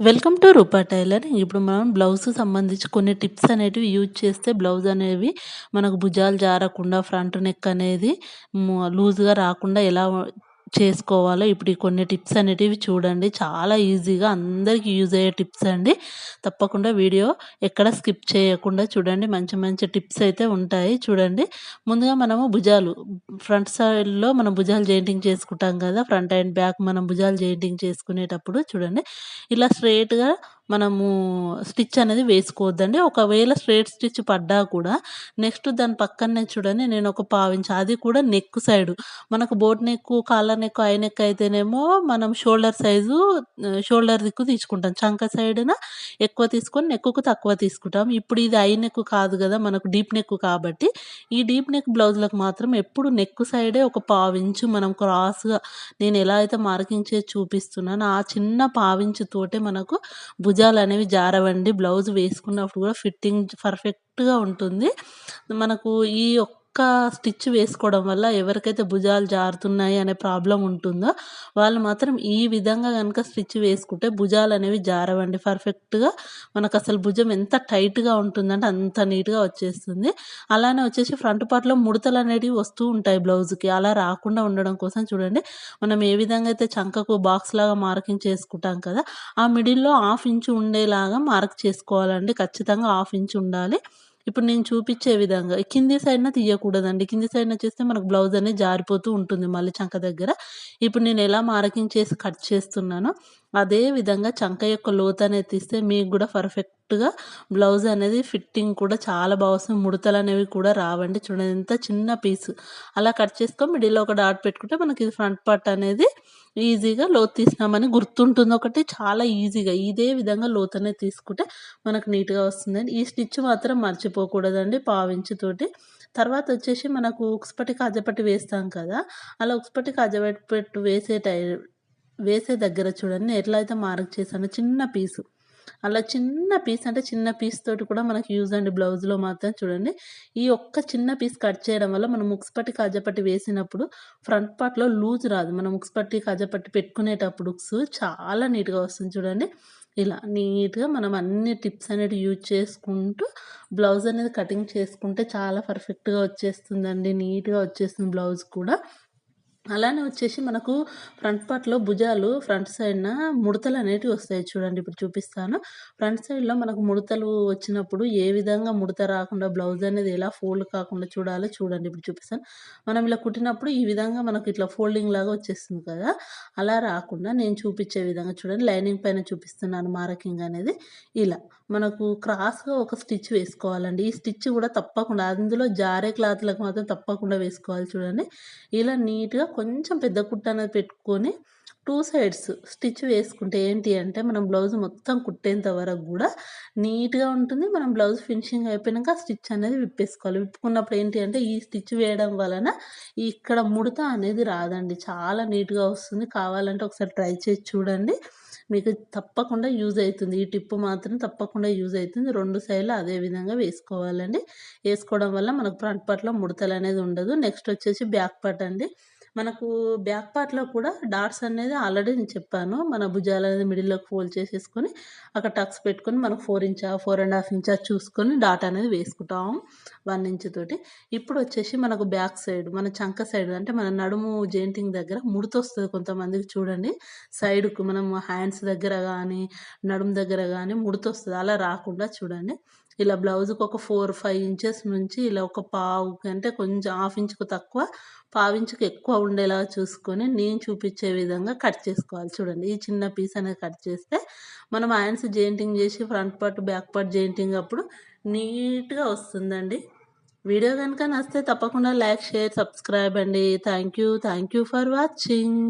Welcome to Roopa tailor. ఇప్పుడు మనం blouse సంబంధించి కొన్ని టిప్స్ అనేటివి యూజ్ చేస్తే బ్లౌజ్ అనేవి మనకు భుజాలు జారకుండా ఫ్రంట్ నెక్ అనేది లూజ్గా రాకుండా ఎలా చేసుకోవాలో ఇప్పుడు ఈ కొన్ని టిప్స్ అనేటివి చూడండి. చాలా ఈజీగా అందరికీ యూజ్ అయ్యే టిప్స్ అండి. తప్పకుండా వీడియో ఎక్కడ స్కిప్ చేయకుండా చూడండి. మంచి మంచి టిప్స్ అయితే ఉంటాయి చూడండి. ముందుగా మనము భుజాలు ఫ్రంట్ సైడ్లో మనం భుజాలు జాయింటింగ్ చేసుకుంటాం కదా, ఫ్రంట్ అండ్ బ్యాక్ మనం భుజాలు జాయింటింగ్ చేసుకునేటప్పుడు చూడండి, ఇలా స్ట్రెయిట్‌గా మనము స్టిచ్ అనేది వేసుకోవద్దండి. ఒకవేళ స్ట్రెయిట్ స్టిచ్ పడ్డా కూడా నెక్స్ట్ దాని పక్కనే చూడండి, నేను ఒక పావించ్ అది కూడా నెక్ సైడు. మనకు boat neck, collar neck, I neck అయితేనేమో మనం షోల్డర్ సైజు షోల్డర్ దిక్కు తీసుకుంటాం. చంక సైడున ఎక్కువ తీసుకొని నెక్కుకు తక్కువ తీసుకుంటాం. ఇప్పుడు ఇది ఐ నెక్ కాదు గదా, మనకు డీప్ నెక్ కాబట్టి ఈ డీప్ నెక్ బ్లౌజులకు మాత్రం ఎప్పుడు నెక్ సైడే ఒక పావించు మనం క్రాస్‌గా నేను ఎలా అయితే మార్కింగ్ చేసి చూపిస్తున్నానో ఆ చిన్న పావించు తోటే మనకు భుజాలనేవి జారవండి. బ్లౌజ్ వేసుకున్నప్పుడు కూడా ఫిట్టింగ్ పర్ఫెక్ట్‌గా ఉంటుంది. మనకు ఈ ఒక్క స్టిచ్ వేసుకోవడం వల్ల ఎవరికైతే భుజాలు జారుతున్నాయి అనే ప్రాబ్లమ్ ఉంటుందో వాళ్ళు మాత్రం ఈ విధంగా గనుక స్టిచ్ వేసుకుంటే భుజాలనేవి జారవండి. పర్ఫెక్ట్‌గా మనకసలు భుజం ఎంత టైట్‌గా ఉంటుందంటే అంత నీట్‌గా వచ్చేస్తుంది. అలానే వచ్చేసి ఫ్రంట్ పార్ట్‌లో ముడతలనేటివి వస్తూ ఉంటాయి బ్లౌజ్‌కి. అలా రాకుండా ఉండడం కోసం చూడండి, మనం ఏ విధంగా అయితే చంకకు బాక్స్‌లాగా మార్కింగ్ చేసుకుంటాం కదా, ఆ మిడిల్‌లో హాఫ్ ఇంచు ఉండేలాగా మార్క్ చేసుకోవాలండి. ఖచ్చితంగా హాఫ్ ఇంచ్ ఉండాలి. ఇప్పుడు నేను చూపిచ్చే విధంగా కింది సైడ్‌న తీయకూడదండి. కింది సైడ్‌న చేస్తే మనకు బ్లౌజ్ అనేది జారిపోతూ ఉంటుంది మళ్ళీ చంక దగ్గర. ఇప్పుడు నేను ఎలా మార్కింగ్ చేసి కట్ చేస్తున్నానో అదే విధంగా చంక యొక్క లోతనేది తీస్తే మీకు గూడా పర్ఫెక్ట్‌గా బ్లౌజ్ అనేది ఫిట్టింగ్ కూడా చాలా బా వస్తుంది. ముడతలనేవి కూడా రావండి. చూడండి ఎంత చిన్న పీసు. అలా కట్ చేసుకొని మిడిల్‌లో ఒక డాట్ పెట్టుకుంటే మనకి ఇది ఫ్రంట్ పార్ట్ అనేది ఈజీగా లోతు తీసినామని గుర్తుంటుంది. ఒకటి చాలా ఈజీగా ఇదే విధంగా లోతనేది తీసుకుంటే మనకు నీట్‌గా వస్తుందండి. ఈ స్టిచ్ మాత్రం మర్చిపోకూడదండి పావించుతోటి. తర్వాతొచ్చేసి మనకు ఉక్సుపట్టి, కాజాపట్టి వేస్తాం కదా, అలా ఉక్సుపట్టి, కాజాపట్టి వేసే దగ్గర చూడండి ఎట్లా అయితే మార్క్ చేశానో చిన్న పీసు. అలా చిన్న పీస్ అంటే చిన్న పీస్ తోటి కూడా మనకి యూజ్ అండి బ్లౌజ్‌లో మాత్రం చూడండి. ఈ ఒక్క చిన్న పీస్ కట్ చేయడం వల్ల మనం ఉక్స్ పట్టి, కాజాపట్టి వేసినప్పుడు ఫ్రంట్ పార్ట్‌లో లూజ్ రాదు. మనం ఉక్స్ పట్టి, కాజాపట్టి పెట్టుకునేటప్పుడు చాలా నీట్‌గా వస్తుంది చూడండి. ఇలా నీట్‌గా మనం అన్ని టిప్స్ అనేటివి యూజ్ చేసుకుంటూ బ్లౌజ్ అనేది కటింగ్ చేసుకుంటే చాలా పర్ఫెక్ట్‌గా వచ్చేస్తుందండి. నీట్‌గా వచ్చేస్తుంది బ్లౌజ్ కూడా. అలానే వచ్చేసి మనకు ఫ్రంట్ పార్ట్‌లో భుజాలు ఫ్రంట్ సైడ్‌న ముడతలనేటివి వస్తాయి చూడండి. ఇప్పుడు చూపిస్తాను. ఫ్రంట్ సైడ్‌లో మనకు ముడతలు వచ్చినప్పుడు ఏ విధంగా ముడత రాకుండా బ్లౌజ్ అనేది ఎలా ఫోల్డ్ కాకుండా చూడాలో చూడండి. ఇప్పుడు చూపిస్తాను. మనం ఇలా కుట్టినప్పుడు ఈ విధంగా మనకు ఇట్లా ఫోల్డింగ్ లాగా వచ్చేస్తుంది కదా, అలా రాకుండా నేను చూపించే విధంగా చూడండి, లైనింగ్ పైన చూపిస్తున్నాను మార్కింగ్ అనేది. ఇలా మనకు క్రాస్‌గా ఒక స్టిచ్ వేసుకోవాలండి. ఈ స్టిచ్ కూడా తప్పకుండా అందులో జారే క్లాత్‌లకు మాత్రం తప్పకుండా వేసుకోవాలి చూడండి. ఇలా నీట్‌గా కొంచెం పెద్ద కుట్టు అనేది పెట్టుకొని 2 సైడ్స్ స్టిచ్ వేసుకుంటే ఏంటి అంటే మనం బ్లౌజ్ మొత్తం కుట్టేంత వరకు గూడా నీట్‌గా ఉంటుంది. మనం బ్లౌజ్ ఫినిషింగ్ అయిపోయినాక స్టిచ్ అనేది విప్పేసుకోవాలి. విప్పుకున్నప్పుడు ఏంటి అంటే ఈ స్టిచ్ వేయడం వలన ఇక్కడ ముడత అనేది రాదండి. చాలా నీట్‌గా వస్తుంది. కావాలంటే ఒకసారి ట్రై చేసి చూడండి. మీకు తప్పకుండా యూజ్ అయితుంది. ఈ టిప్ మాత్రం తప్పకుండా యూజ్ అయితుంది. 2 సైడ్‌లు అదే విధంగా వేసుకోవాలండి. ఏసుకోవడం వల్ల మనకు ఫ్రంట్ పార్ట్‌లో ముడతలనేది ఉండదు. నెక్స్ట్ వచ్చేసి బ్యాక్ పార్ట్ అండి. మనకు బ్యాక్ పార్ట్‌లో కూడా డాట్స్ అనేది ఆల్రెడీ నేను చెప్పాను. మన భుజాలనేది మిడిల్‌లోకి ఫోల్డ్ చేసేసుకొని అక్కడ టక్స్ పెట్టుకొని మనకు 4 ఇంచా, 4½ ఇంచా చూసుకొని డాట్ అనేది వేసుకుంటాము 1 ఇంచ్ తోటి. ఇప్పుడొచ్చేసి మనకు బ్యాక్ సైడ్ మన చంక సైడ్ అంటే మన నడుము జెయింటింగ్ దగ్గర ముడతొస్తది కొంతమందికి చూడండి. సైడ్‌కు మనం హ్యాండ్స్ దగ్గర గానీ, నడుము దగ్గర గానీ ముడతొస్తది. అలా రాకుండా చూడండి, ఇలా బ్లౌజ్‌కి ఒక 4, 5 ఇంచెస్ నుంచి ఇలా ఒక పావు కంటే కొంచెం హాఫ్ ఇంచుకు తక్కువ, పావించుకు ఎక్కువ ఉండేలాగా చూసుకొని నేను చూపిచ్చే విధంగా కట్ చేసుకోవాలి చూడండి. ఈ చిన్న పీస్ అనేది కట్ చేస్తే మనం హ్యాండ్స్ జెయింటింగ్ చేసి ఫ్రంట్ పార్ట్, బ్యాక్ పార్ట్ జెయింటింగ్ అప్పుడు నీట్‌గా వస్తుందండి. వీడియో గనుక నచ్చితే తప్పకుండా లైక్, షేర్, సబ్స్క్రైబ్ అండి. Thank you for watching.